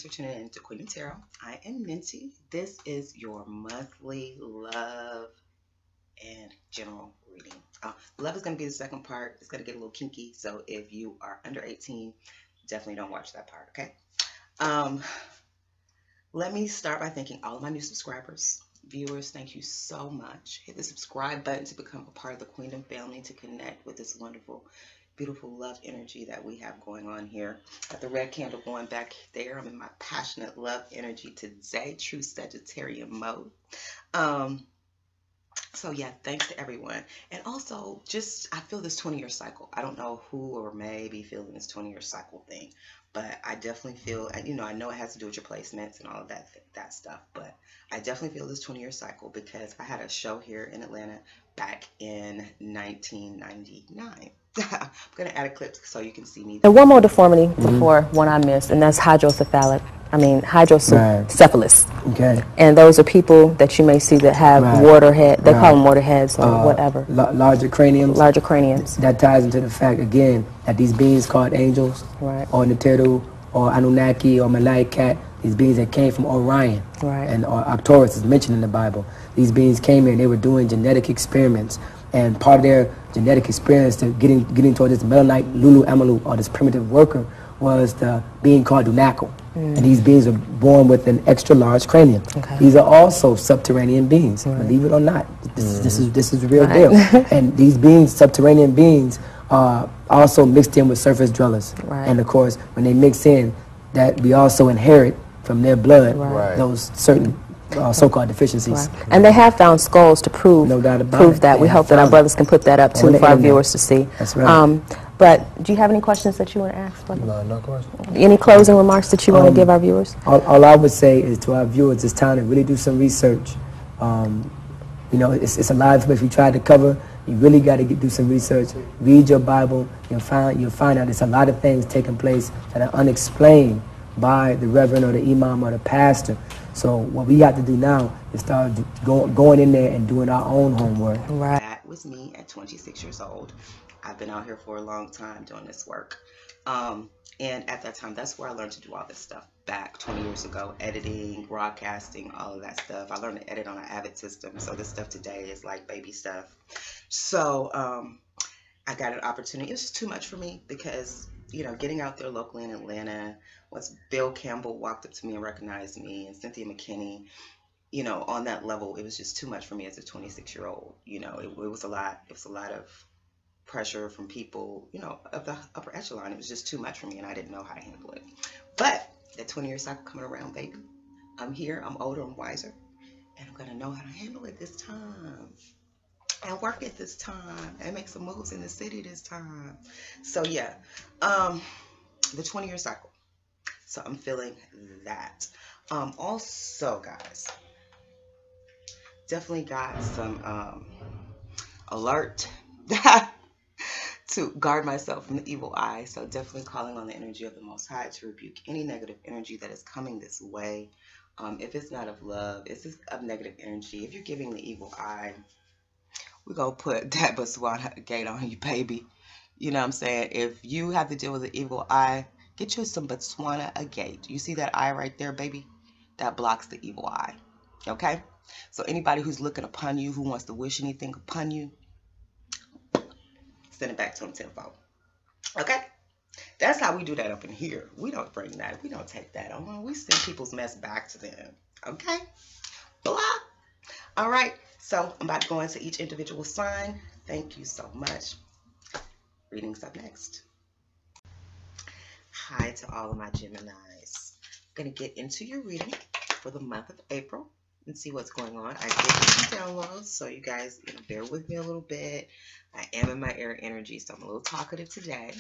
for tuning in to Queen of Tarot. I am Ninti. This is your monthly love and general reading. Love is going to be the second part. It's going to get a little kinky, so if you are under 18, definitely don't watch that part, okay? Let me start by thanking all of my new subscribers. Viewers, thank you so much. Hit the subscribe button to become a part of the Queendom family, to connect with this wonderful, beautiful love energy that we have going on here. Got the red candle going back there. I'm in my passionate love energy today, true Sagittarian mode. So yeah, thanks to everyone. And also, I feel this 20-year cycle. I don't know who or may be feeling this 20-year cycle thing, but I definitely feel, and I know it has to do with your placements and all of that stuff, but I definitely feel this 20-year cycle because I had a show here in Atlanta back in 1999. I'm going to add a clip so you can see me. And one more deformity before one I missed, and that's hydrocephalus. Hydrocephalus. Okay. And those are people that you may see that have water head. They call them water heads or whatever. Larger craniums. Larger craniums. That ties into the fact, again, that these beings called angels, or Neteru, or Anunnaki, or Malaikat, these beings that came from Orion, and Arcturus is mentioned in the Bible. These beings came here and they were doing genetic experiments. And part of their genetic experience to getting toward this Melanite Lulu Amalu, or this primitive worker, was the being called Dunakal. And these beings are born with an extra large cranium. Okay. These are also subterranean beings, believe it or not. This is the real deal. And these beings, subterranean beings, are also mixed in with surface dwellers. And of course, when they mix in, that we also inherit from their blood those certain so-called deficiencies. And they have found skulls to prove, no doubt about it. that. We hope that our brothers can put that up too for our viewers to see. That's right. But do you have any questions that you want to ask? No questions. Any closing remarks that you want to give our viewers? All I would say is to our viewers, it's time to really do some research. It's a lot of information we tried to cover. You really got to do some research. Read your Bible. You'll find out there's a lot of things taking place that are unexplained by the reverend or the imam or the pastor. So what we got to do now is start going in there and doing our own homework. That was me at 26 years old. I've been out here for a long time doing this work. And at that time, that's where I learned to do all this stuff back 20 years ago. Editing, broadcasting, all of that stuff. I learned to edit on an Avid system. So this stuff today is like baby stuff. So I got an opportunity. It was just too much for me because, getting out there locally in Atlanta, once Bill Campbell walked up to me and recognized me, and Cynthia McKinney, on that level, it was just too much for me as a 26-year-old. It was a lot. It was a lot of pressure from people, of the upper echelon. It was just too much for me, and I didn't know how to handle it. But that 20-year cycle coming around, baby, I'm here. I'm older. I'm wiser, and I'm gonna know how to handle it this time, and work it this time, and make some moves in the city this time. So yeah, the 20-year cycle. So I'm feeling that. Also, guys, definitely got some alert to guard myself from the evil eye. So definitely calling on the energy of the Most High to rebuke any negative energy that is coming this way. If it's not of love, it's just of negative energy. If you're giving the evil eye, we're going to put that Botswana gate on you, baby. You know what I'm saying? If you have to deal with the evil eye, get you some Botswana agate. You see that eye right there, baby? That blocks the evil eye. Okay? So anybody who's looking upon you, who wants to wish anything upon you, send it back to them tenfold. Okay? That's how we do that up in here. We don't bring that. We don't take that on. We send people's mess back to them. Okay? Blah. All right. So I'm about to go into each individual sign. Thank you so much. Readings up next. Hi to all of my Geminis. I'm going to get into your reading for the month of April and see what's going on. I did get some downloads, so you guys bear with me a little bit. I am in my air energy, so I'm a little talkative today.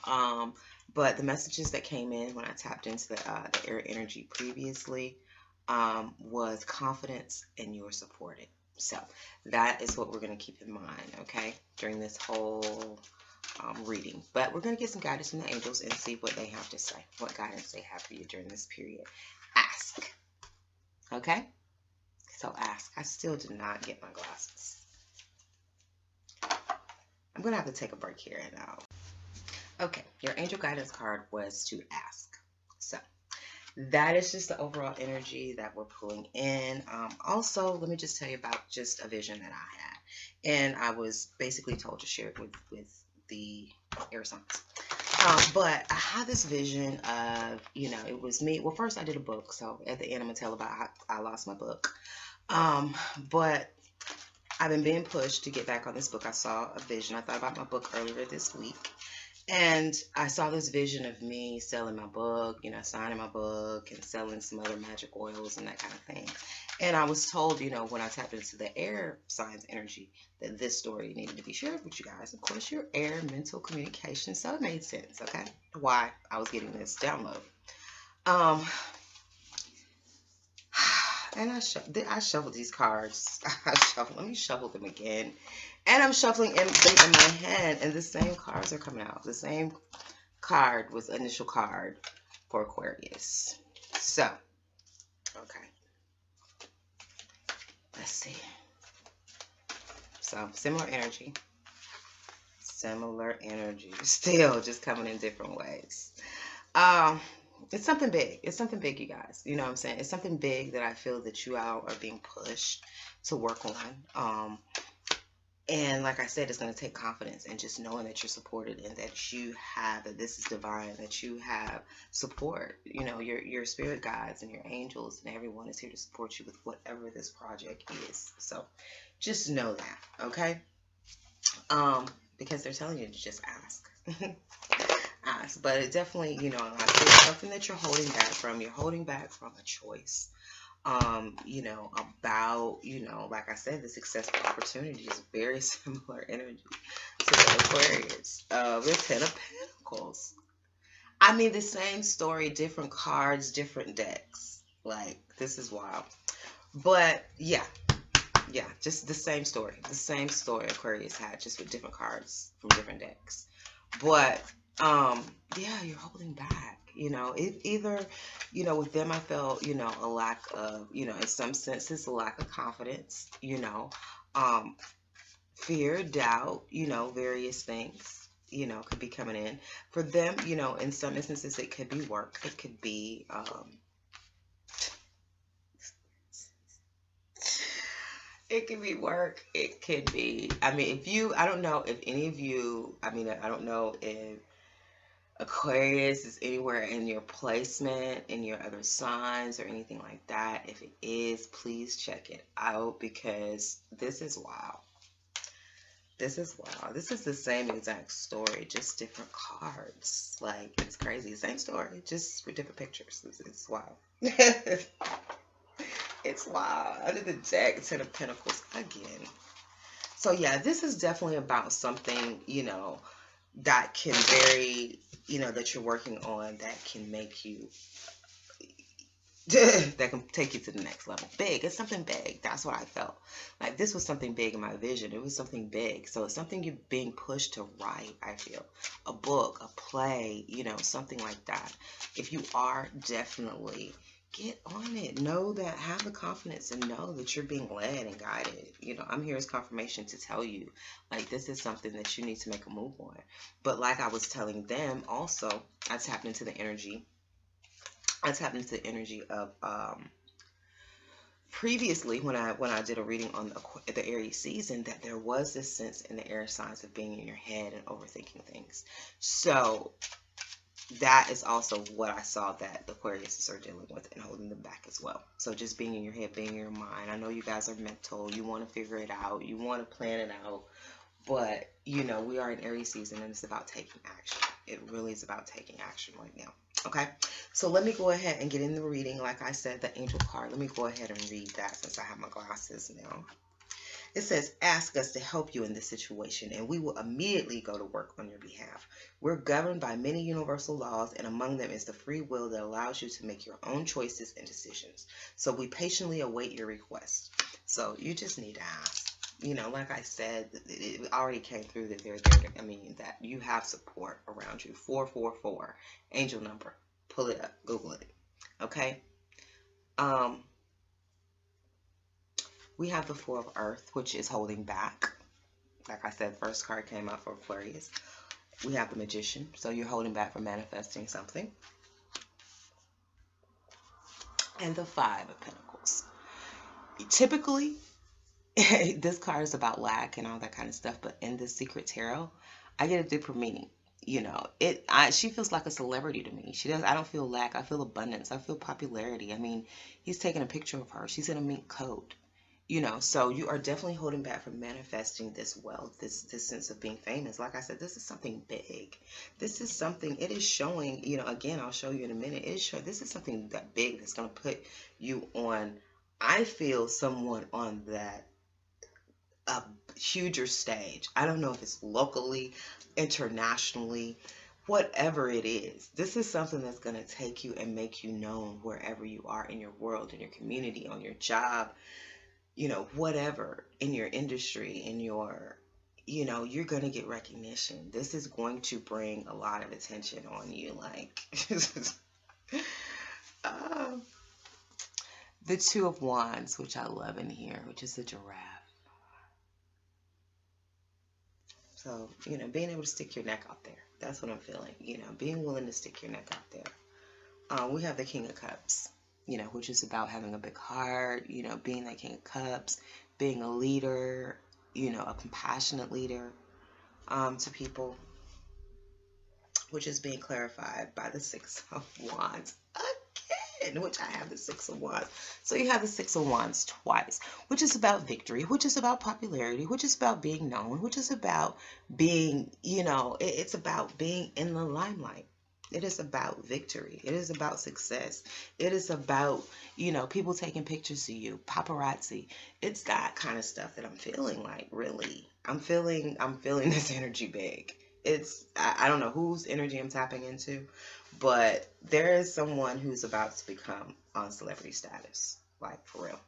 But the messages that came in when I tapped into the air energy previously was confidence and you're supported. So that is what we're going to keep in mind, okay, during this whole reading. But we're going to get some guidance from the angels and see what they have to say, what guidance they have for you during this period. Ask. Okay? So ask. I still did not get my glasses. I'm going to have to take a break here and now. Okay, your angel guidance card was to ask. So that is just the overall energy that we're pulling in. Also, let me just tell you about just a vision that I had. And I was basically told to share it with the air signs. But I had this vision of, it was me. Well, first I did a book. So at the end, I'm going to tell about how I lost my book. But I've been being pushed to get back on this book. I saw a vision. I thought about my book earlier this week. And I saw this vision of me selling my book, signing my book and selling some other magic oils and that kind of thing. And I was told, when I tapped into the air signs energy, that this story needed to be shared with you guys. Of course, you're air mental communication, so it made sense, okay? Why I was getting this download. And I shuffled these cards. Let me shuffle them again. And I'm shuffling them in my hand, and the same cards are coming out. The same card was the initial card for Aquarius. So, okay. Let's see. So, similar energy. Similar energy. Still just coming in different ways. It's something big. It's something big, you guys. You know what I'm saying? It's something big that I feel that you all are being pushed to work on. And like I said, it's going to take confidence and just knowing that you're supported and that that this is divine, that you have support. Your spirit guides and your angels and everyone is here to support you with whatever this project is. So just know that, okay? Because they're telling you to just ask. Ask. But it definitely, I feel something that you're holding back from. You're holding back from a choice. About, like I said, the successful opportunity is very similar energy to the Aquarius. The 10 of Pentacles. I mean, the same story, different cards, different decks. Like, this is wild. But, yeah, just the same story. The same story Aquarius had, just with different cards from different decks. But, yeah, you're holding back. Either, with them, I felt, a lack of, in some senses, a lack of confidence, fear, doubt, various things, could be coming in. For them, in some instances, it could be work. It could be, it could be work. It could be, I don't know if any of you, I don't know if Aquarius is anywhere in your placement, in your other signs or anything like that. If it is, please check it out because this is wild. This is wild. This is the same exact story, just different cards. Like, it's crazy. Same story, just with different pictures. It's wild. It's wild. Under the deck, 10 of Pentacles again. So, yeah, this is definitely about something, that can that you're working on that can make you, that can take you to the next level. Big. It's something big. That's what I felt. Like, this was something big in my vision. It was something big. So it's something you're being pushed to write, I feel. A book, a play, something like that. If you are, definitely get on it. Know that, have the confidence and know that you're being led and guided. I'm here as confirmation to tell you, like, this is something that you need to make a move on. But like I was telling them also, I tapped into the energy of previously when I did a reading on the Aries season, that there was this sense in the air signs of being in your head and overthinking things. So that is also what I saw that the Aquariuses are dealing with and holding them back as well. So just being in your head, being in your mind. I know you guys are mental. You want to figure it out. You want to plan it out. But, we are in Aries season and it's about taking action. It really is about taking action right now. Okay? So let me go ahead and get in the reading. Like I said, the angel card. Let me go ahead and read that since I have my glasses now. It says, ask us to help you in this situation, and we will immediately go to work on your behalf. We're governed by many universal laws, and among them is the free will that allows you to make your own choices and decisions. So we patiently await your request. So you just need to ask. Like I said, it already came through that they're there. That you have support around you. 444, angel number. Pull it up, Google it. Okay? We have the Four of Earth, which is holding back. Like I said, first card came out for Aquarius. We have the Magician, so you're holding back from manifesting something. and the Five of Pentacles. Typically, this card is about lack and all that kind of stuff, but in the Secret Tarot, I get a deeper meaning. You know, she feels like a celebrity to me. I don't feel lack. I feel abundance. I feel popularity. I mean, he's taking a picture of her. She's in a mink coat. You know, so you are definitely holding back from manifesting this wealth, this sense of being famous. Like I said, this is something big. This is something, it is showing, you know, again, I'll show you in a minute. It is showing, this is something that big that's going to put you on, I feel, someone on that a huger stage. I don't know if it's locally, internationally, whatever it is. This is something that's going to take you and make you known wherever you are in your world, in your community, on your job, you know, whatever, in your industry, in your, you know, you're going to get recognition. This is going to bring a lot of attention on you. Like, the Two of Wands, which I love in here, which is a giraffe. So, you know, being able to stick your neck out there. That's what I'm feeling. You know, being willing to stick your neck out there. We have the King of Cups, you know, which is about having a big heart, you know, being that King of Cups, being a leader, you know, a compassionate leader to people, which is being clarified by the Six of Wands again, which I have the Six of Wands. So you have the Six of Wands twice, which is about victory, which is about popularity, which is about being known, which is about being, you know, it's about being in the limelight. It is about victory. It is about success. It is about, you know, people taking pictures of you, paparazzi. It's that kind of stuff that I'm feeling like, really. I'm feeling this energy big. I don't know whose energy I'm tapping into, but there is someone who's about to become on celebrity status. Like, for real.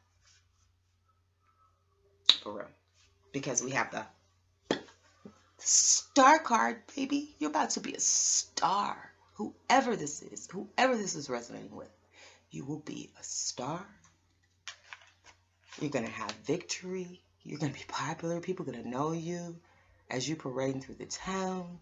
For real. Because we have the Star card, baby. You're about to be a star. Whoever this is resonating with, you will be a star. You're going to have victory. You're going to be popular. People are going to know you as you're parading through the town.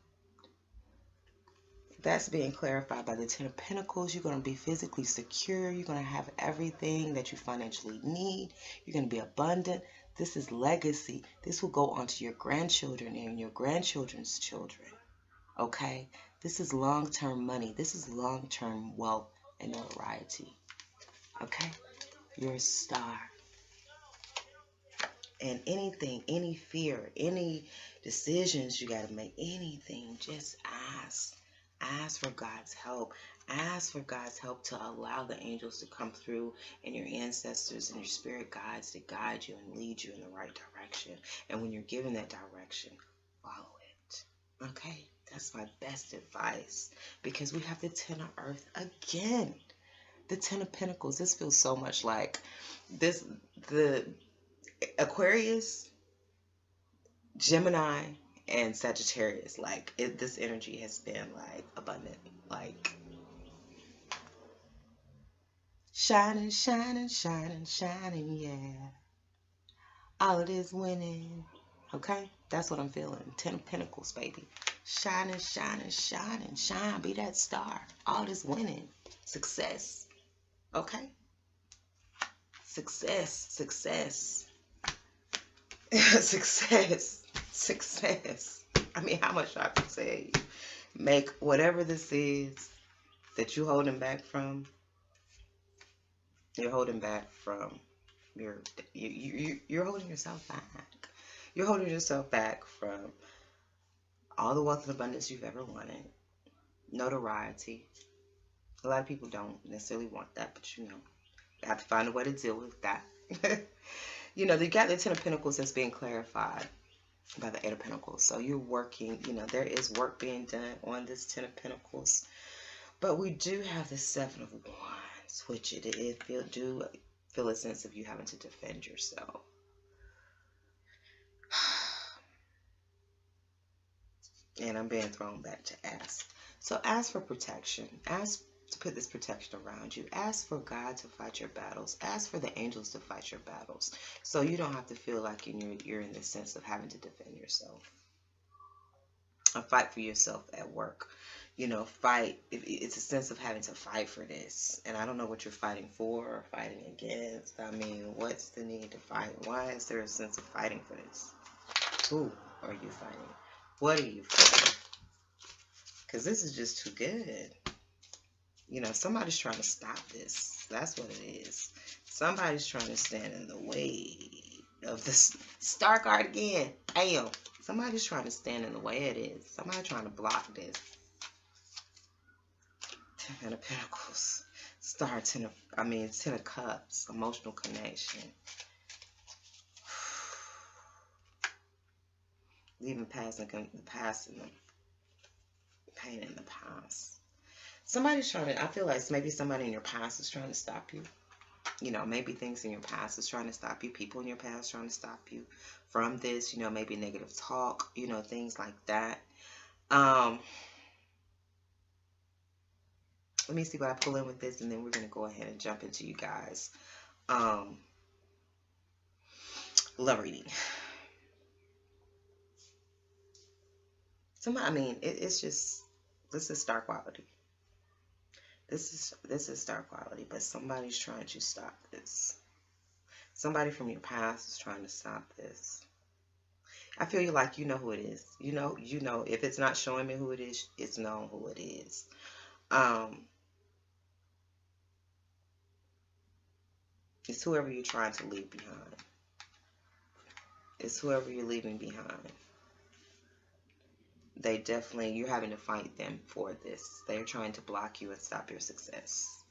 That's being clarified by the Ten of Pentacles. You're going to be physically secure. You're going to have everything that you financially need. You're going to be abundant. This is legacy. This will go on to your grandchildren and your grandchildren's children. Okay? This is long-term money. This is long-term wealth and notoriety. Okay? You're a star. And anything, any fear, any decisions you got to make, anything, just ask. Ask for God's help. Ask for God's help to allow the angels to come through and your ancestors and your spirit guides to guide you and lead you in the right direction. And when you're given that direction, follow it. Okay? That's my best advice, because we have the Ten of Earth again. The Ten of Pentacles. This feels so much like this. The Aquarius, Gemini, and Sagittarius. Like, this energy has been like abundant. Like, shining, shining, shining, shining, yeah. All it is winning. Okay? That's what I'm feeling. Ten of Pentacles, baby. Shining, shining, shining, shine. Be that star. All this winning. Success. Okay? Success, success. Success, success. I mean, how much I can say? Make whatever this is that you're holding back from. You're holding back from you're holding yourself back. You're holding yourself back from all the wealth and abundance you've ever wanted. Notoriety. A lot of people don't necessarily want that, but you know, you have to find a way to deal with that. You know, you got the Ten of Pentacles that's being clarified by the Eight of Pentacles. So you're working, you know, there is work being done on this Ten of Pentacles. But we do have the Seven of Wands, which do feel a sense of you having to defend yourself. And I'm being thrown back to ask. So ask for protection. Ask to put this protection around you. Ask for God to fight your battles. Ask for the angels to fight your battles. So you don't have to feel like you're in the sense of having to defend yourself. A fight for yourself at work. Fight. It's a sense of having to fight for this. And I don't know what you're fighting for or fighting against. I mean, what's the need to fight? Why is there a sense of fighting for this? Who are you fighting? What are you fighting? Because this is just too good. Somebody's trying to stop this. That's what it is. Somebody's trying to stand in the way of this. Star card again. Damn. Somebody's trying to stand in the way of this. Somebody's trying to block this. Ten of Pentacles. Ten of Cups. Emotional connection. Leaving past and the past and the pain in the past. Somebody's trying to, I feel like maybe somebody in your past is trying to stop you. Maybe things in your past is trying to stop you. People in your past trying to stop you from this. Maybe negative talk. Things like that. Let me see what I pull in with this, and then we're going to go ahead and jump into you guys. Love reading. It's just, this is star quality. This is star quality, but somebody's trying to stop this. Somebody from your past is trying to stop this. I feel you like you know who it is. You know, if it's not showing me who it is, it's known who it is. It's whoever you're trying to leave behind. It's whoever you're leaving behind. They definitely, you're having to fight them for this. They're trying to block you and stop your success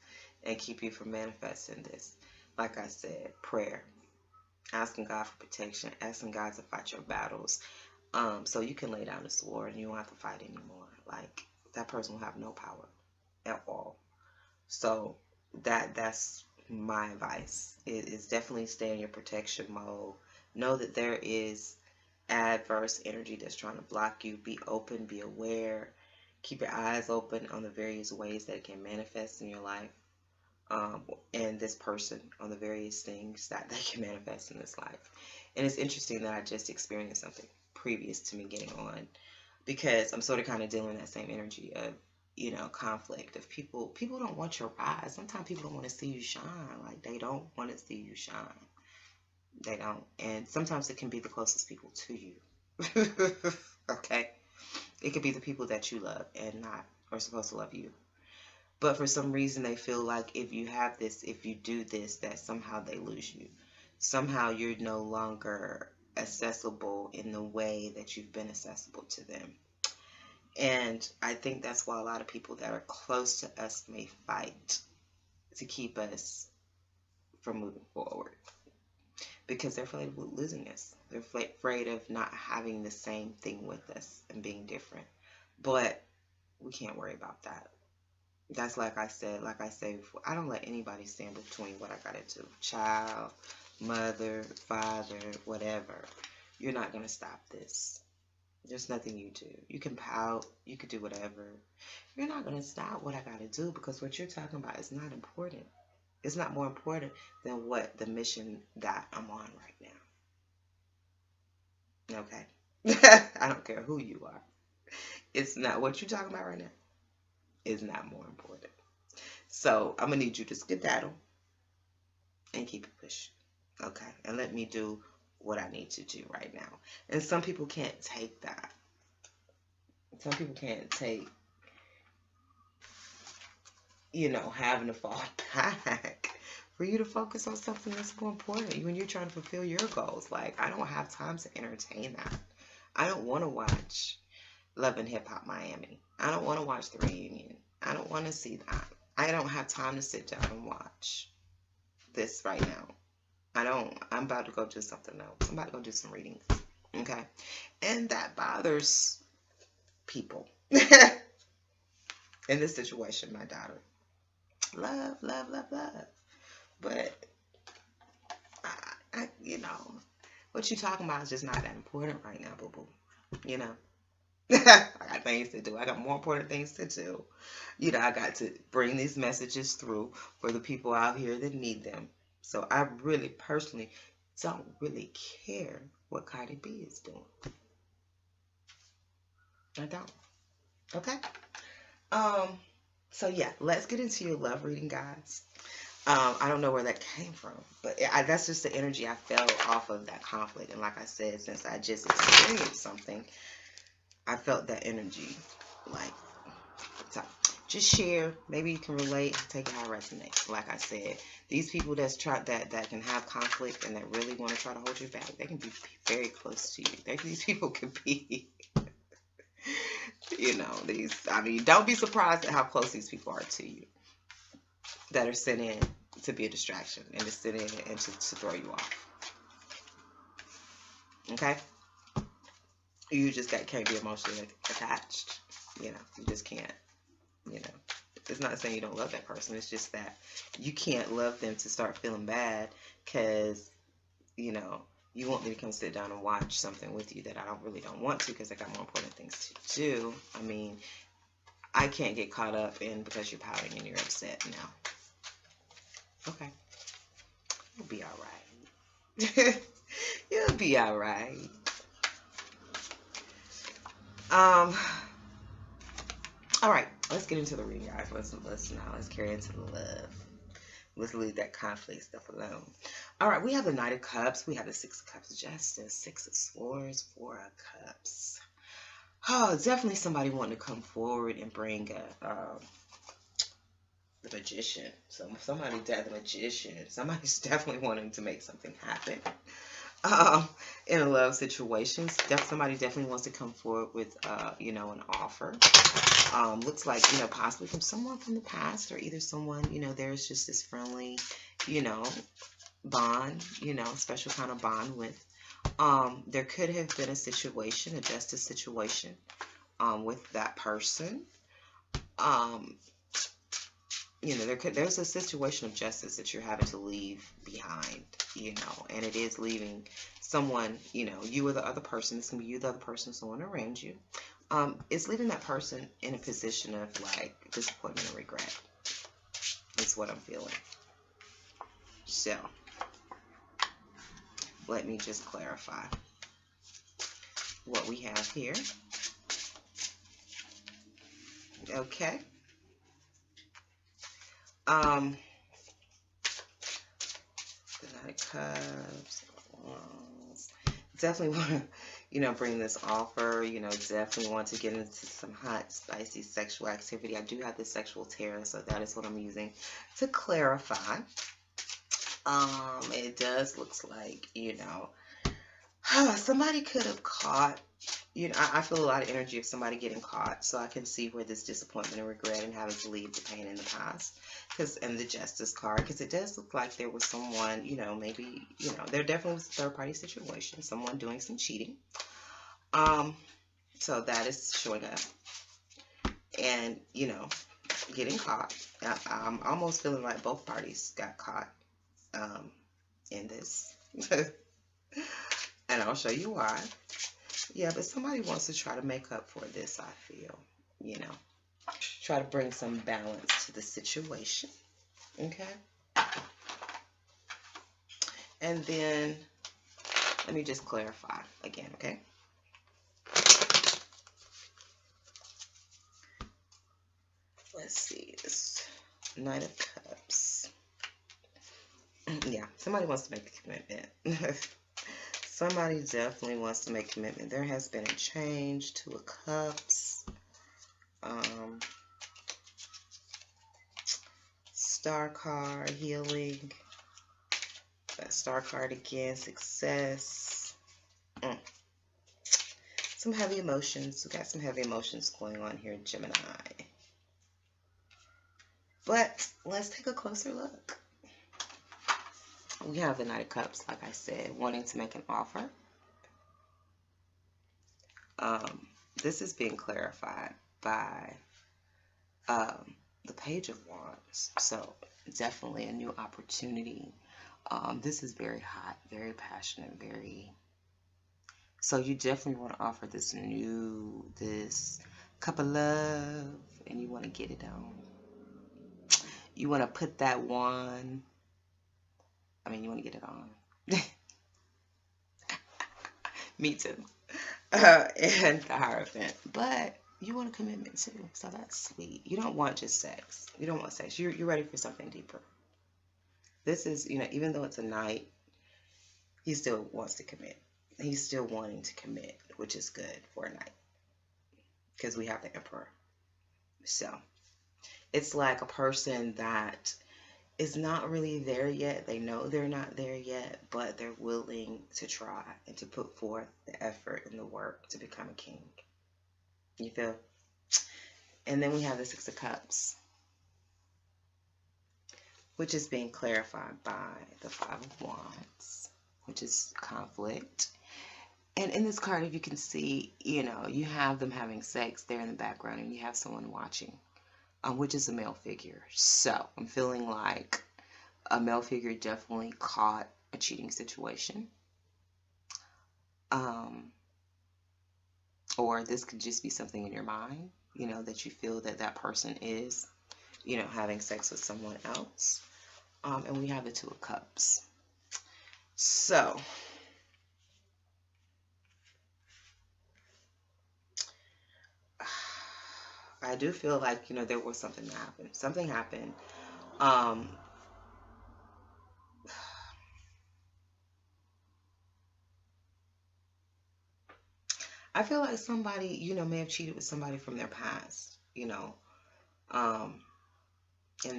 and keep you from manifesting this. Like I said, prayer, asking God for protection, asking God to fight your battles, so you can lay down the sword and you don't have to fight anymore. Like, that person will have no power at all. So that's my advice. It is definitely stay in your protection mode. Know that there is adverse energy that's trying to block you. Be open, be aware, keep your eyes open on the various ways that it can manifest in your life, and this person, on the various things that they can manifest in this life. And it's interesting that I just experienced something previous to me getting on, because I'm sort of kind of dealing with that same energy of, conflict of people don't want your rise. Sometimes people don't want to see you shine. Like, they don't want to see you shine. They don't. And sometimes it can be the closest people to you. Okay? It could be the people that you love and not are supposed to love you. But for some reason, they feel like if you have this, if you do this, that somehow they lose you. Somehow you're no longer accessible in the way that you've been accessible to them. And I think that's why a lot of people that are close to us may fight to keep us from moving forward. Because they're afraid of losing us. They're afraid of not having the same thing with us and being different. But we can't worry about that. That's like I said before, I don't let anybody stand between what I got to do. Child, mother, father, whatever. You're not going to stop this. There's nothing you do. You can pout. You could do whatever. You're not going to stop what I got to do, because what you're talking about is not important. It's not more important than what the mission that I'm on right now. Okay? I don't care who you are. It's not what you're talking about right now. Is not more important. So I'm going to need you to skedaddle and keep it pushing. Okay? And let me do what I need to do right now. And some people can't take that. Some people can't take, having to fall back for you to focus on something that's more important when you're trying to fulfill your goals. Like, I don't have time to entertain that. I don't want to watch Love and Hip Hop Miami. I don't want to watch the reunion. I don't want to see that. I don't have time to sit down and watch this right now. I'm about to go do something else. I'm about to go do some readings. Okay? And that bothers people. In this situation, my daughter. Love, love, love, love. But, I what you talking about is just not that important right now, boo-boo. I got things to do. I got more important things to do. I got to bring these messages through for the people out here that need them. So I really, personally, don't really care what Cardi B is doing. I don't. Okay. So yeah, let's get into your love reading, guys. I don't know where that came from, but that's just the energy I felt off of that conflict. And like I said, since I just experienced something, I felt that energy. Like, so just share. Maybe you can relate. Take it how it resonates. Like I said, these people that can have conflict and that really want to try to hold you back, they can be very close to you. These people could be, don't be surprised at how close these people are to you. That are sent in to be a distraction and to sit in and to throw you off. Okay? You just can't be emotionally attached. You just can't. It's not saying you don't love that person. It's just that you can't love them to start feeling bad because, you want me to come sit down and watch something with you that I really don't want to because I got more important things to do. I mean, I can't get caught up in because you're pouting and you're upset now. Okay. You'll be all right. You'll be all right. All right. Let's get into the reading, guys. Let's carry into the love. Let's leave that conflict stuff alone. All right. We have the Knight of Cups. We have the Six of Cups, Justice, Six of Swords, Four of Cups. Oh, definitely somebody wanting to come forward and bring the Magician. So the Magician. Somebody's definitely wanting to make something happen. In a love situation, somebody definitely wants to come forward with, an offer. Looks like, possibly from someone from the past, or either someone, there's just this friendly, bond, special kind of bond with. There could have been a situation, a justice situation, with that person. There's a situation of justice that you're having to leave behind, and it is leaving someone, you or the other person. It's going to be you, the other person, someone around you. It's leaving that person in a position of like disappointment and regret. That's what I'm feeling. So, let me just clarify what we have here. Okay. The Knight of Cups. Definitely want to, bring this offer. Definitely want to get into some hot, spicy sexual activity. I do have the sexual tarot, so that is what I'm using to clarify. It does looks like, somebody could have caught. I feel a lot of energy of somebody getting caught, so I can see where this disappointment and regret and having to leave the pain in the past, and the Justice card, because it does look like there was someone, maybe, there definitely was a third-party situation, someone doing some cheating. So that is showing up, and, getting caught. I'm almost feeling like both parties got caught, in this, and I'll show you why. Yeah, but somebody wants to try to make up for this, I feel, try to bring some balance to the situation, okay? And then, let me just clarify again, okay? Let's see, this Knight of Cups. Yeah, somebody wants to make a commitment. Somebody definitely wants to make a commitment. There has been a change. Two of Cups. Star card, healing. That Star card again, success. Some heavy emotions. We got some heavy emotions going on here, Gemini. But let's take a closer look. We have the Knight of Cups, like I said, wanting to make an offer. This is being clarified by the Page of Wands. So definitely a new opportunity. This is very hot, very passionate, very... So you definitely want to offer this cup of love, and you want to get it on. You want to put that one... you want to get it on. Me too. And the Hierophant. But you want a commitment too, so that's sweet. You don't want just sex. You don't want sex. You're ready for something deeper. This is, even though it's a night, he still wants to commit. He's still wanting to commit, which is good for a night. Because we have the Emperor. So, it's like a person that is not really there yet. They know they're not there yet, but they're willing to try and to put forth the effort and the work to become a king. You feel? And then we have the Six of Cups, which is being clarified by the Five of Wands, which is conflict. And in this card, if you can see, you have them having sex there in the background, and you have someone watching, which is a male figure. So I'm feeling like a male figure definitely caught a cheating situation. Or this could just be something in your mind, that you feel that person is, having sex with someone else. And we have the Two of Cups. So, I do feel like, there was something that happened. Something happened. I feel like somebody, may have cheated with somebody from their past, and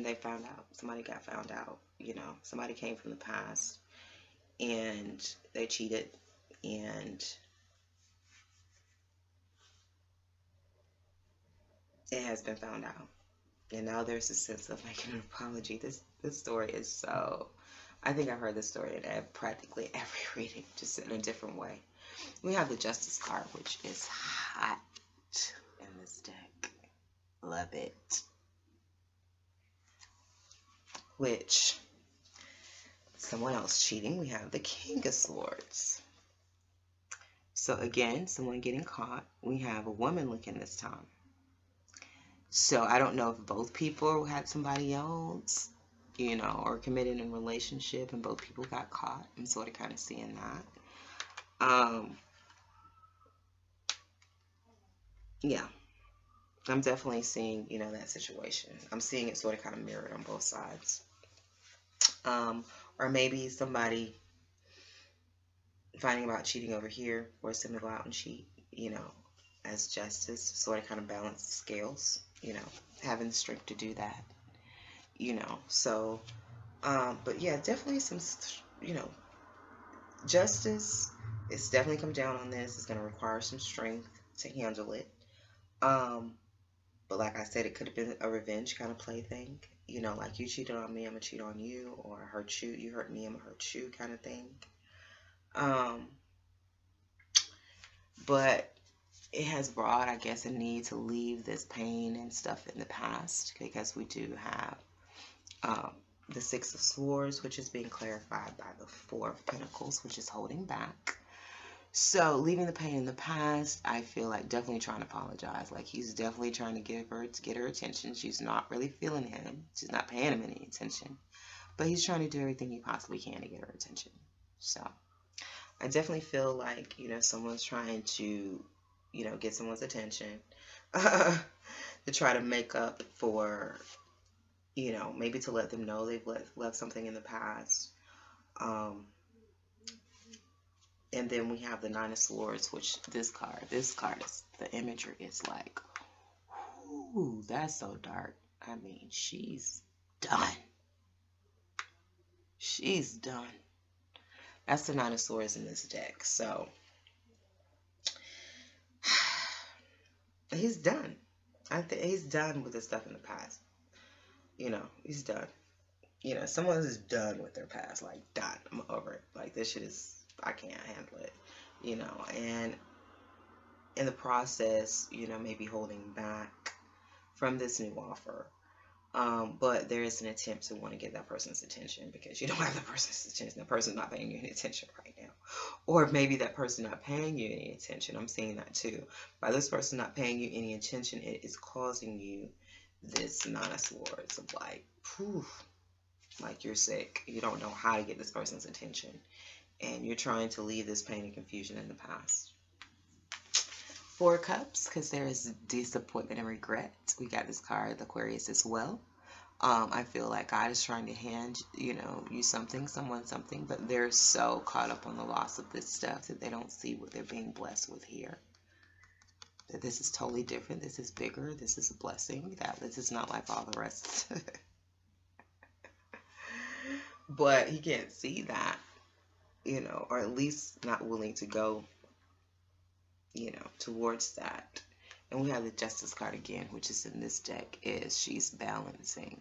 they found out. Somebody got found out, somebody came from the past and they cheated, and it has been found out. And now there's a sense of making an apology. This story is so, I think I've heard this story in practically every reading, just in a different way. We have the Justice card, which is hot in this deck. Love it. Which, someone else cheating. We have the King of Swords. So again, someone getting caught. We have a woman looking this time. So I don't know if both people had somebody else, or committed in a relationship and both people got caught. I'm sort of kind of seeing that. Yeah, I'm definitely seeing, that situation. I'm seeing it sort of kind of mirrored on both sides. Or maybe somebody finding about cheating over here, force them to go out and cheat, as justice, sort of kind of balance the scales, having the strength to do that, so, but yeah, definitely some, justice is definitely come down on this. It's going to require some strength to handle it. But like I said, it could have been a revenge kind of play thing. Like you cheated on me, I'm going to cheat on you, or I hurt you, you hurt me, I'm going to hurt you kind of thing. But it has brought, I guess, a need to leave this pain and stuff in the past, because we do have the Six of Swords, which is being clarified by the Four of Pentacles, which is holding back. So leaving the pain in the past, I feel like definitely trying to apologize. Like he's definitely trying to get her attention. She's not really feeling him. She's not paying him any attention. But he's trying to do everything he possibly can to get her attention. So I definitely feel like, someone's trying to, get someone's attention to try to make up for, maybe to let them know they've left something in the past. And then we have the Nine of Swords, which this card is, the imagery is like, ooh, that's so dark. I mean, she's done. She's done. That's the Nine of Swords in this deck. So, he's done. I think he's done with the stuff in the past. He's done. Someone is done with their past. Like, done. I'm over it. Like, this shit is, I can't handle it. And in the process, maybe holding back from this new offer. But there is an attempt to want to get that person's attention, because you don't have the person's attention. The person's not paying you any attention right now. Or maybe that person not paying you any attention. I'm seeing that too. By this person not paying you any attention, it is causing you this Nine of Swords of like, whew, like you're sick. You don't know how to get this person's attention. And you're trying to leave this pain and confusion in the past. Four of Cups, because there is disappointment and regret. We got this card, the Aquarius, as well. I feel like God is trying to hand, you something, someone something, but they're so caught up on the loss of this stuff that they don't see what they're being blessed with here. That this is totally different. This is bigger. This is a blessing. That this is not like all the rest. But he can't see that, or at least not willing to go, towards that. And we have the Justice card again, which is in this deck, is she's balancing.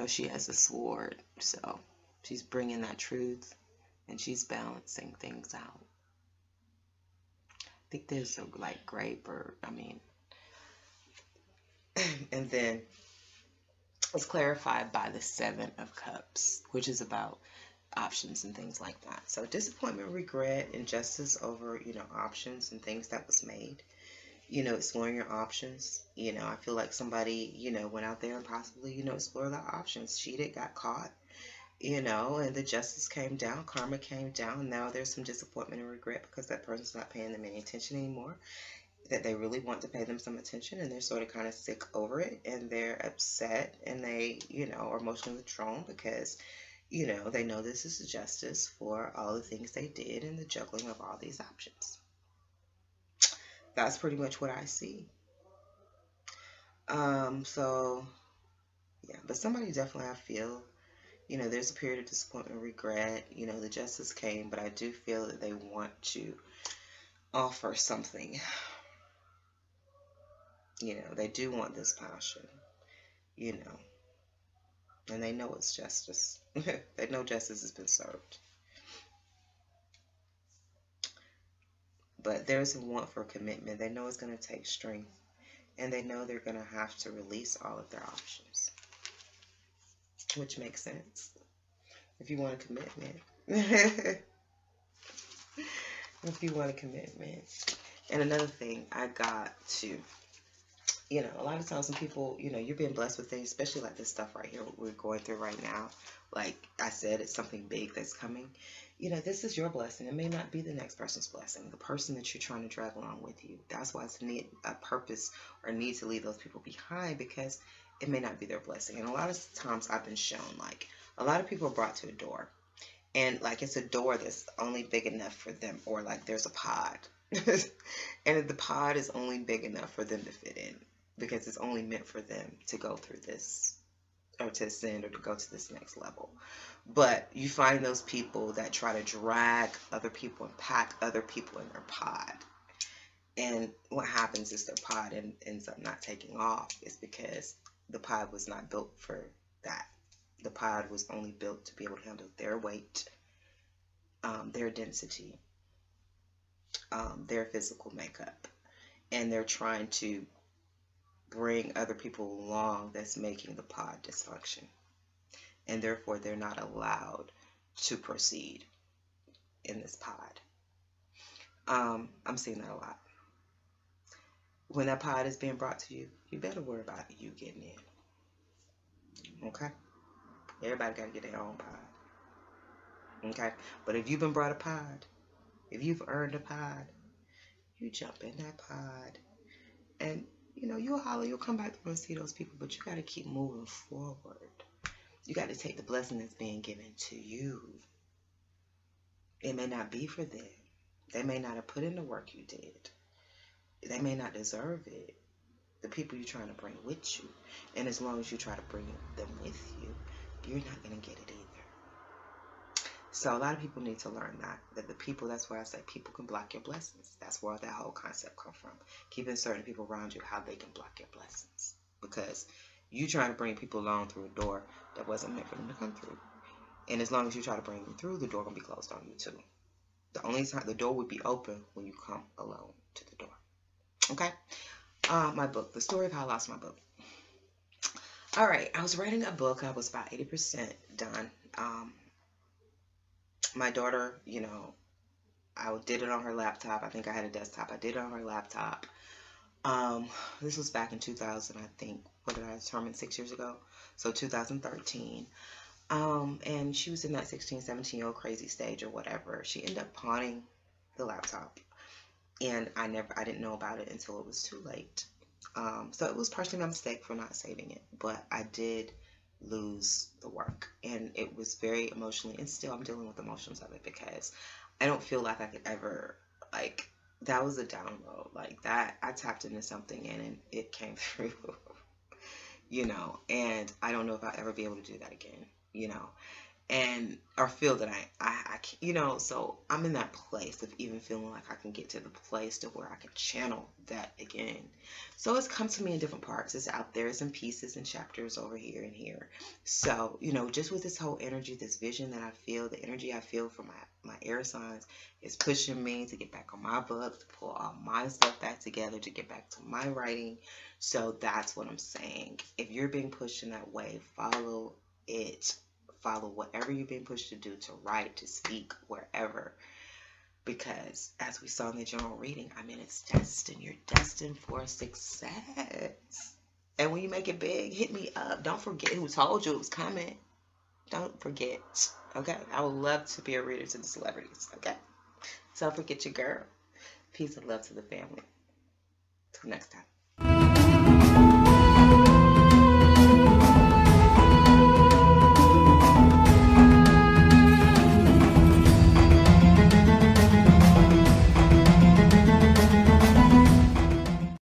She has a sword, so she's bringing that truth, and she's balancing things out. I think there's a, grape, and then it's clarified by the Seven of Cups, which is about options and things like that. So disappointment, regret, injustice over, options and things that was made. Exploring your options. I feel like somebody, went out there and possibly, explored their options, cheated, got caught, and the justice came down, karma came down. Now there's some disappointment and regret because that person's not paying them any attention anymore, that they really want to pay them some attention, and they're sort of kind of sick over it, and they're upset, and they, are emotionally withdrawn because, they know this is justice for all the things they did and the juggling of all these options. That's pretty much what I see. So, yeah, but somebody definitely, I feel, there's a period of disappointment, regret, the justice came, but I do feel that they want to offer something. They do want this passion, and they know it's justice. They know justice has been served. But there's a want for commitment. They know it's going to take strength. And they know they're going to have to release all of their options. Which makes sense. If you want a commitment. If you want a commitment. And another thing, I got to, a lot of times when people, you're being blessed with things, especially like this stuff right here, what we're going through right now. Like I said, it's something big that's coming. This is your blessing. It may not be the next person's blessing, the person that you're trying to drag along with you. That's why it's a purpose or need to leave those people behind, because it may not be their blessing. And a lot of times I've been shown, a lot of people are brought to a door, and it's a door that's only big enough for them, or there's a pod. And the pod is only big enough for them to fit in, because it's only meant for them to go through this, or to ascend, or to go to this next level. But you find those people that try to drag other people and pack other people in their pod. And what happens is their pod ends up not taking off. It's because the pod was not built for that. The pod was only built to be able to handle their weight, their density, their physical makeup. And they're trying to bring other people along that's making the pod dysfunction, and therefore they're not allowed to proceed in this pod. I'm seeing that a lot. When that pod is being brought to you, you better worry about you getting in. Okay? Everybody got to get their own pod. Okay? But if you've been brought a pod, if you've earned a pod, you jump in that pod, and you'll holler, you'll come back and see those people, but you got to keep moving forward. You got to take the blessing that's being given to you. It may not be for them. They may not have put in the work you did. They may not deserve it. The people you're trying to bring with you. And as long as you try to bring them with you, you're not going to get it either. So a lot of people need to learn that the people, that's why I say people can block your blessings. That's where that whole concept comes from. Keeping certain people around you, how they can block your blessings. Because you trying to bring people along through a door that wasn't meant for them to come through. And as long as you try to bring them through, the door will be closed on you too. The only time the door would be open when you come alone to the door. Okay? My book, the story of how I lost my book. All right, I was writing a book. I was about 80% done. My daughter, I did it on her laptop. I think I had a desktop. I did it on her laptop. This was back in 2000, I think. What did I determine 6 years ago? So 2013. And she was in that 16, 17-year-old crazy stage or whatever. She ended up pawning the laptop. and I didn't know about it until it was too late. So it was partially my mistake for not saving it, but I did lose the work, and it was very emotionally, and still I'm dealing with the emotions of it, because I don't feel like I could ever, like, that was a download, like that, I tapped into something and it came through, you know, and I don't know if I'll ever be able to do that again, you know, and or feel that I can, you know. So I'm in that place of even feeling like I can get to the place to where I can channel that again. So it's come to me in different parts. It's out there, it's in pieces and chapters over here and here. So, you know, just with this whole energy, this vision that I feel, the energy I feel from my air signs is pushing me to get back on my book, to pull all my stuff back together, to get back to my writing. So that's what I'm saying. If you're being pushed in that way, follow it. Follow whatever you've been pushed to do, to write, to speak, wherever. Because as we saw in the general reading, I mean, it's destined. You're destined for success. And when you make it big, hit me up. Don't forget who told you it was coming. Don't forget. Okay? I would love to be a reader to the celebrities. Okay? So don't forget your girl. Peace and love to the family. Till next time.